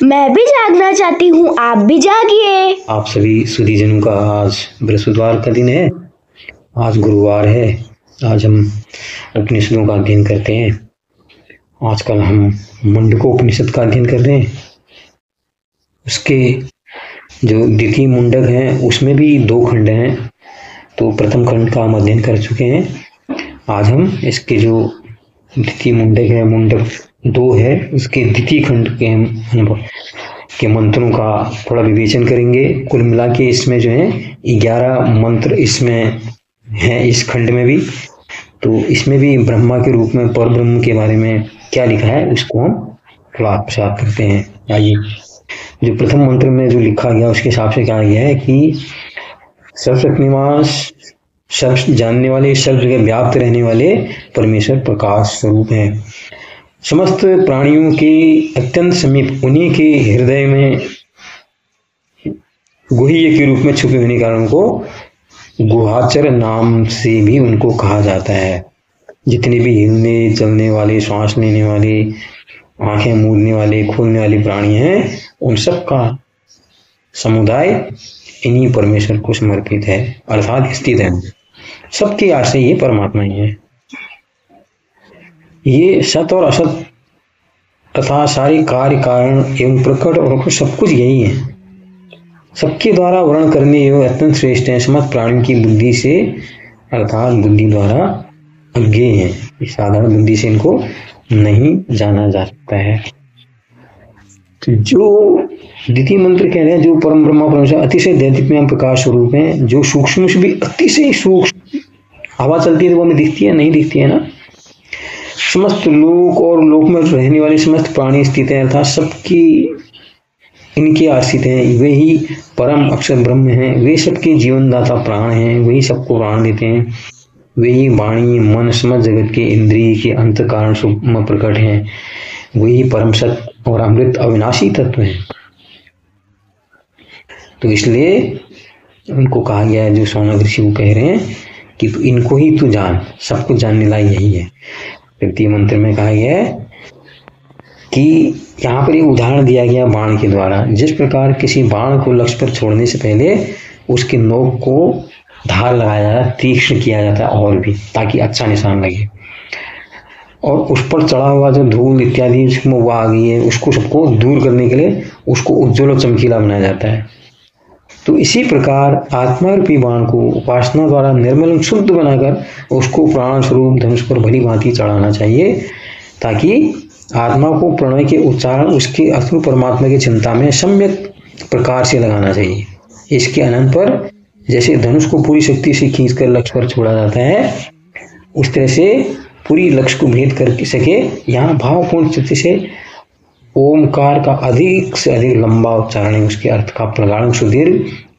मैं भी जागना चाहती हूँ, आप भी जागिए। आप सभी सुधीजनों का आज बृहस्पतिवार का दिन है, आज गुरुवार है। आज हम उपनिषदों का अध्ययन करते हैं। आजकल हम मुंडकोपनिषद का अध्ययन कर रहे हैं। उसके जो द्वितीय मुंडक है उसमें भी 2 खंड हैं, तो प्रथम खंड का हम अध्ययन कर चुके हैं। आज हम इसके जो द्वितीय मुंडक है, मुंडक 2 है, उसके द्वितीय खंड के मंत्रों का थोड़ा विवेचन करेंगे। कुल मिला के इसमें जो है 11 मंत्र इसमें हैं, इस खंड में भी। तो इसमें भी ब्रह्मा के रूप में पर ब्रह्म के बारे में क्या लिखा है उसको हम थोड़ा आत्मसात करते हैं। आइए, जो प्रथम मंत्र में जो लिखा गया उसके हिसाब से कहा गया है कि सर्वशक्तिमान, सब जानने वाले, सब जगह व्याप्त रहने वाले परमेश्वर प्रकाश स्वरूप हैं। समस्त प्राणियों के अत्यंत समीप उन्हीं के हृदय में गुह्य के रूप में छुपे होने के कारण उनको गुहाचर नाम से भी उनको कहा जाता है। जितने भी हिलने चलने वाले, श्वास लेने वाले, आंखें मूंदने वाले, खोलने वाले प्राणी हैं, उन सब का समुदाय इन्हीं परमेश्वर को समर्पित है, अर्थात स्थित है। सबके आश्रय ये परमात्मा ही है। ये सत और असत तथा सारे कार्य कारण एवं प्रकट और सब कुछ यही है। सबके द्वारा वर्णन करने एवं अत्यंत श्रेष्ठ है। समस्त प्राणियों की बुद्धि से, अर्थात बुद्धि द्वारा अज्ञेय है। इस साधारण बुद्धि से इनको नहीं जाना जा सकता है। तो जो द्वितीय मंत्र कह रहे हैं, जो परम ब्रह्मा परमेश्वर अतिशय दैदिप्यमान प्रकाश स्वरूप है, जो सूक्ष्म से भी अतिशय सूक्ष्म, हवा चलती है तो वो हमें दिखती है, नहीं दिखती है ना। समस्त लोक और लोक में रहने वाले समस्त प्राणी स्थित हैं, अर्थात सबकी इनके आश्रित हैं। वे ही परम अक्षर ब्रह्म हैं, वे सबके जीवनदाता प्राण हैं, वही सबको प्राण देते हैं। वे ही वाणी, मन, समस्त जगत के इंद्रिय के अंत कारण सूक्ष्म प्रकट हैं। वही परम सत्य और अमृत अविनाशी तत्व हैं। तो इसलिए उनको कहा गया है, जो शौनक ऋषि वो कह रहे हैं कि तू इनको ही तू जान, सब कुछ जानने लायक यही है। द्वितीय मंत्र में कहा गया है कि यहाँ पर एक उदाहरण दिया गया बाण के द्वारा। जिस प्रकार किसी बाण को लक्ष्य पर छोड़ने से पहले उसके नोक को धार लगाया जाता है, तीक्ष्ण किया जाता है और भी, ताकि अच्छा निशान लगे। और उस पर चढ़ा हुआ जो धूल इत्यादि उसमें वो आ गई है, उसको सबको दूर करने के लिए उसको उज्ज्वल और चमकीला बनाया जाता है। तो इसी प्रकार आत्मा रूपी बाण को उपासना द्वारा निर्मल शुद्ध बनाकर उसको प्राण स्वरूप धनुष पर भली भांति चढ़ाना चाहिए, ताकि आत्मा को प्रणय के उच्चारण उसके असुर परमात्मा की चिंता में सम्यक प्रकार से लगाना चाहिए। इसके अनंत पर जैसे धनुष को पूरी शक्ति से खींचकर लक्ष्य पर छोड़ा जाता है, उस तरह से पूरी लक्ष्य को भेद कर सके, यहाँ भावपूर्ण चित्त से ओमकार का अधिक से अधिक लंबा उच्चारण है, उसके अर्थ का प्रगाढ़ सुदीर्घ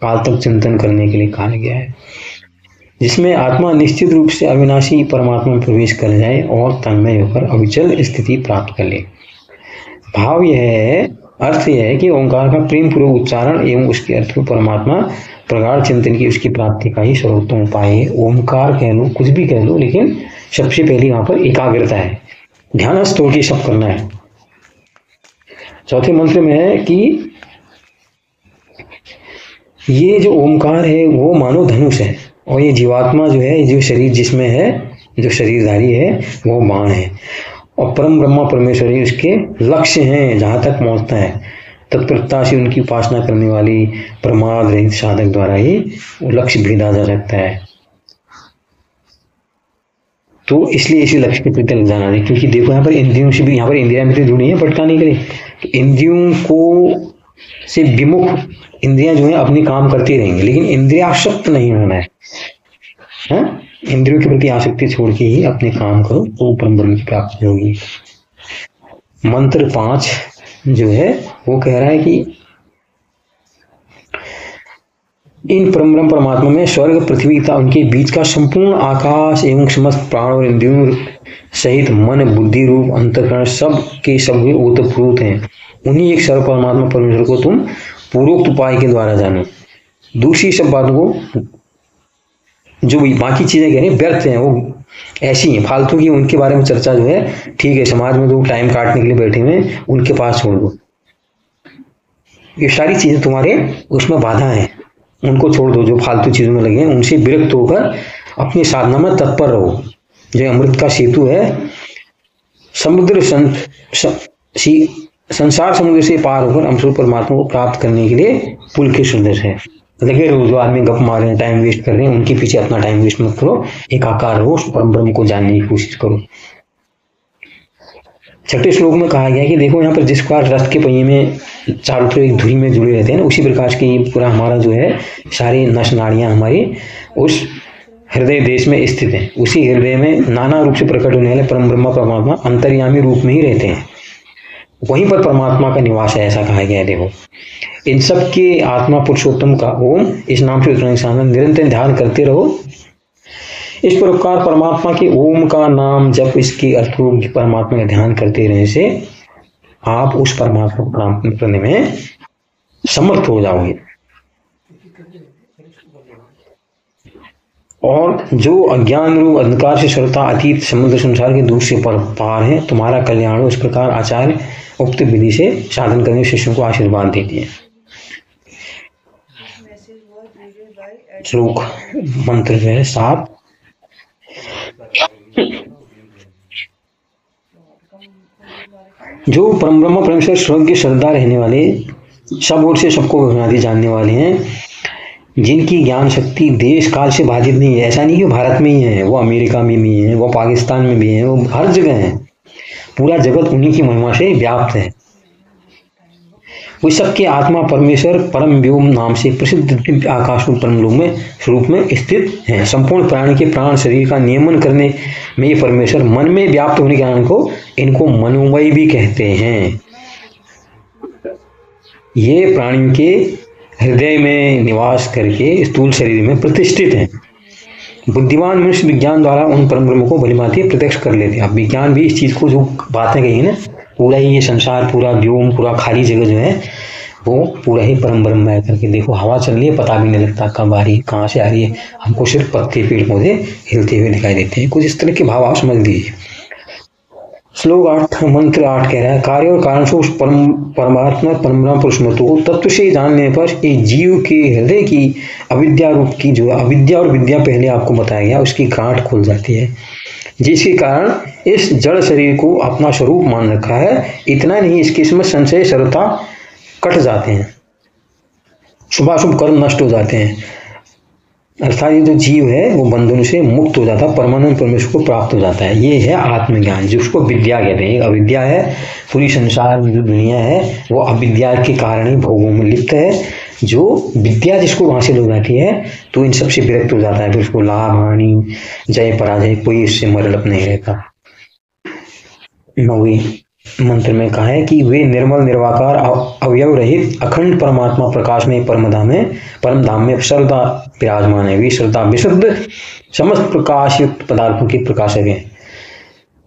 काल तक चिंतन करने के लिए कहा गया है, जिसमें आत्मा निश्चित रूप से अविनाशी परमात्मा में प्रवेश कर जाए और तन्मय होकर अविचल स्थिति प्राप्त कर ले। भाव यह है, अर्थ यह है कि ओंकार का प्रेम पूर्वक उच्चारण एवं उसके अर्थ को परमात्मा प्रगाढ़ चिंतन की उसकी प्राप्ति का ही सर्वोत्तम उपाय है। ओमकार कह लो, कुछ भी कह लो, लेकिन सबसे पहले वहां पर एकाग्रता है, ध्यानस्थ होकर सब करना है। चौथे मंत्र में है कि ये जो ओमकार है वो मानो धनुष है, और ये जीवात्मा जो है, जो शरीर जिसमें है, जो शरीरधारी है, वो बाण है, और परम ब्रह्मा परमेश्वर ही उसके लक्ष्य हैं, जहां तक पहुंचता है। तत्परता से उनकी उपासना करने वाली प्रमाद रहित साधक द्वारा ही वो लक्ष्य भेदा जा सकता है। तो इसलिए इसी लक्ष्य के प्रति लग जाना है, क्योंकि देखो यहाँ पर इंद्रियों से भी, यहाँ पर इंद्रियां भी तो जुड़ी हैं भटकाने के लिए। तो इंद्रियों को से विमुख इंद्रियां जो है अपनी काम करती रहेंगी, लेकिन इंद्रियासक्त नहीं होना है। हाँ? इंद्रियों के प्रति आसक्ति छोड़ के ही अपने काम करो, तो परम ब्रह्म की प्राप्ति होगी। मंत्र 5 जो है वो कह रहा है कि इन परम ब्रह्म परमात्मा में स्वर्ग पृथ्वी तथा उनके बीच का संपूर्ण आकाश एवं समस्त प्राण और इंद्रियों सहित मन बुद्धि रूप अंतःकरण सब के सब ओतप्रोत हैं। उन्हीं एक सर्व परमात्मा परमेश्वर को तुम पूर्वोक्त उपाय के द्वारा जानो। दूसरी सब बातों को, जो बाकी चीजें कह रही व्यर्थ हैं, वो ऐसी हैं, फालतू की, उनके बारे में चर्चा जो है ठीक है, समाज में जो टाइम काटने के लिए बैठे हुए उनके पास छोड़ दो। ये सारी चीजें तुम्हारे उसमें बाधा है, उनको छोड़ दो, जो फालतू चीजों में लगे हैं उनसे विरक्त होकर अपनी साधना में तत्पर रहो। जो अमृत का सेतु है, समुद्र संसार समुद्र से पार होकर अमृत परमात्मा को प्राप्त करने के लिए पुल के सदृश है। लगे रहो, जो आदमी गप मार रहे हैं, टाइम वेस्ट कर रहे हैं, उनके पीछे अपना टाइम वेस्ट मत करो, एकाकार रहो, परम ब्रह्म को जानने की कोशिश करो। छठे श्लोक में कहा गया कि देखो यहाँ पर जिस प्रकार रथ के पहिए में चारों तरफ एक धुरी में जुड़े रहते हैं ना, उसी प्रकार की पूरा हमारा जो है सारी नस नाड़ियां हमारी उस हृदय देश में स्थित है। उसी हृदय में नाना रूप से प्रकट होने वाले परम ब्रह्म परमात्मा अंतर्यामी रूप में ही रहते हैं, वहीं पर परमात्मा का निवास है, ऐसा कहा गया है। देखो इन सब के आत्मा पुरुषोत्तम का ओम इस नाम से निरंतर ध्यान करते रहो। इस प्रकार परमात्मा के ओम का नाम जब इसके अर्थों परमात्मा का ध्यान करते रहने से आप उस परमात्मा को प्राप्त करने में समर्थ हो जाओगे। और जो अज्ञान रूप अंधकार से सरता अतीत समुद्र संसार के दूर से पार है, तुम्हारा कल्याण हो। इस प्रकार आचार्य उक्त विधि से साधन करने शिष्यों को आशीर्वाद देती है। श्लोक मंत्र जो है 7। जो परम ब्रह्म परमेश्वर सर्वज्ञ श्रद्धा रहने वाले, सब ओर से सबको बुनियादी जानने वाले हैं, जिनकी ज्ञान शक्ति देश काल से बाधित नहीं है। ऐसा नहीं कि भारत में ही है, वो अमेरिका में भी है, वो पाकिस्तान में भी है, वो हर जगह है। पूरा जगत उन्हीं की महिमा से व्याप्त है। वो सबके आत्मा परमेश्वर परम व्योम नाम से प्रसिद्ध आकाश परम लोक में स्वरूप में स्थित है। संपूर्ण प्राणी के प्राण शरीर का नियमन करने में ये परमेश्वर मन में व्याप्त होने के कारण को इनको मनोमय भी कहते हैं। ये प्राणियों के हृदय में निवास करके स्थूल शरीर में प्रतिष्ठित है। बुद्धिमान मनुष्य विज्ञान द्वारा उन परम ब्रह्म को भलीभांति प्रत्यक्ष कर लेते हैं। अब विज्ञान भी इस चीज को, जो बातें कही ना, पूरा ही ये संसार, पूरा व्योम, पूरा खाली जगह जो है वो पूरा ही परम ब्रह्म है करके देखो। हवा चल रही है, पता भी नहीं लगता कब आ रही है, कहाँ से आ रही है। हमको सिर्फ पत्ते पेड़ पौधे हिलते हुए दिखाई देते हैं। कुछ इस तरह के भाव आप समझ लीजिए। श्लोक 8 मंत्र 8 कह रहा है, कार्य और कारण से उस परमात्मा परम ब्रह्म पुरुषमत्व को तत्व से जानने पर एक जीव के हृदय की अविद्या रूप की, जो अविद्या और विद्या पहले आपको बताया गया, उसकी गांठ खुल जाती है, जिसके कारण इस जड़ शरीर को अपना स्वरूप मान रखा है। इतना नहीं, इसके इसमें संशय सर्वथा कट जाते हैं, शुभाशुभ कर्म नष्ट हो जाते हैं। अर्थात ये जो जीव है वो बंधन से मुक्त हो जाता है, परमानंद परमेश्वर को प्राप्त हो जाता है। ये है आत्मज्ञान, जिसको विद्या कहते हैं। अविद्या है, पूरी संसार में जो दुनिया है वो अविद्या के कारण ही भोगों में लिप्त है। जो विद्या जिसको हासिल हो जाती है तो इन सबसे विरक्त हो जाता है, फिर उसको लाभ हानि जय पराजय कोई इससे मतलब नहीं रहता। 9वें मंत्र में कहा है कि वे निर्मल निर्वाकार अवयव रहित अखंड परमात्मा प्रकाश में परम धाम में सर्वदा विराजमान है। वे सर्वदा विशुद्ध समस्त प्रकाश युक्त पदार्थों के प्रकाशक हैं।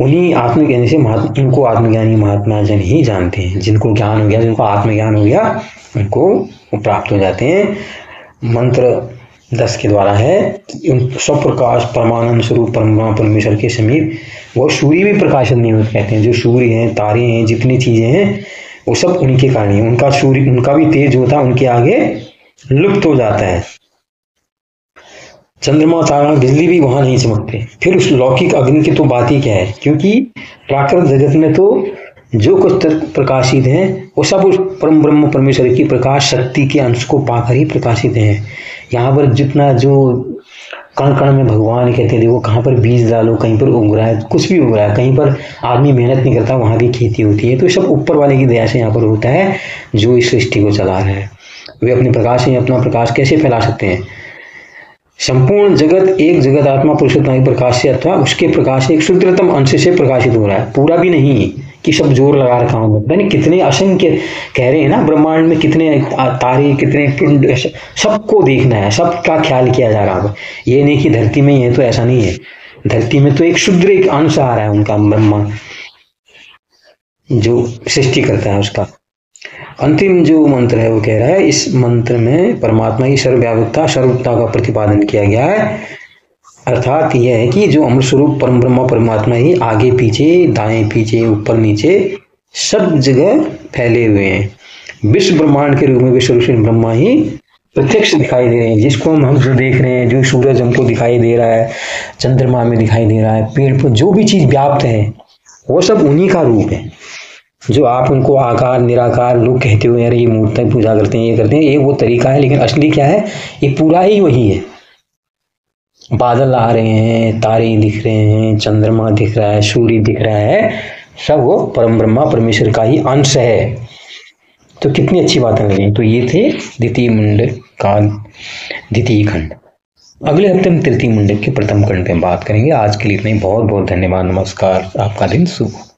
उन्हीं आत्मज्ञानी से उनको आत्मज्ञानी महात्मा जन ही जानते हैं। जिनको ज्ञान हो गया, जिनको आत्मज्ञान हो गया, उनको प्राप्त हो जाते हैं। मंत्र 10 के द्वारा है, सब प्रकाश परमानंद स्वरूप परमेश्वर के समीप वो सूर्य भी प्रकाशित नहीं होते कहते हैं। जो सूर्य हैं, तारे हैं, जितनी चीजें हैं वो सब उनके कारण ही। उनका सूर्य, उनका भी तेज होता है, उनके आगे लुप्त हो जाता है। चंद्रमा तारा बिजली भी वहां नहीं चमकते। फिर उस लौकिक अग्नि की तो बात ही क्या है, क्योंकि प्राकृत जगत में तो जो कुछ प्रकाशित हैं वो सब उस परम ब्रह्म परमेश्वर की प्रकाश शक्ति के अंश को पाकर ही प्रकाशित हैं। यहाँ पर जितना जो कण कण में भगवान कहते हैं, देखो कहाँ पर बीज डालो, कहीं पर उग रहा है, कुछ भी उग रहा है, कहीं पर आदमी मेहनत नहीं करता, वहाँ भी खेती होती है। तो सब ऊपर वाले की दया से यहाँ पर होता है, जो इस सृष्टि को चला रहा है। वे अपने प्रकाश से अपना प्रकाश कैसे फैला सकते हैं? संपूर्ण जगत एक जगत आत्मा पुरुषोत्तम प्रकाश से अथवा उसके प्रकाश से एक शुद्धतम अंश से प्रकाशित हो रहा है। पूरा भी नहीं कि सब जोर लगा रखा हूं, पता नहीं कितने असंख्य कह रहे हैं ना, ब्रह्मांड में कितने तारे, कितने पिंड, सबको देखना है, सबका ख्याल किया जा रहा है। ये नहीं कि धरती में ही है, तो ऐसा नहीं है। धरती में तो एक शुद्र एक अंश आ रहा है उनका, ब्रह्मा जो सृष्टि करता है उसका। अंतिम जो मंत्र है वो कह रहा है, इस मंत्र में परमात्मा की सर्वव्यापकता सर्वता का प्रतिपादन किया गया है। अर्थात यह है कि जो अमृत स्वरूप परम ब्रह्म परमात्मा ही आगे पीछे दाएं पीछे ऊपर नीचे सब जगह फैले हुए हैं। विश्व ब्रह्मांड के रूप में विश्व ऋषि ब्रह्मा ही प्रत्यक्ष दिखाई दे रहे हैं। जिसको हम जो देख रहे हैं, जो सूरज हमको दिखाई दे रहा है, चंद्रमा में दिखाई दे रहा है, पेड़ पर जो भी चीज व्याप्त है वो सब उन्हीं का रूप है। जो आप उनको आकार निराकार लोग कहते हुए अरे ये मूर्ति पूजा करते हैं, ये करते हैं, ये वो तरीका है, लेकिन असली क्या है, ये पूरा ही वही है। बादल आ रहे हैं, तारे दिख रहे हैं, चंद्रमा दिख रहा है, सूर्य दिख रहा है, सब वो परम ब्रह्मा परमेश्वर का ही अंश है। तो कितनी अच्छी बातें लगी। तो ये थे द्वितीय मुंडक का द्वितीय खंड। अगले हफ्ते हम तृतीय मुंडक के प्रथम खंड पे बात करेंगे। आज के लिए इतना ही। बहुत बहुत धन्यवाद। नमस्कार। आपका दिन शुभ हो।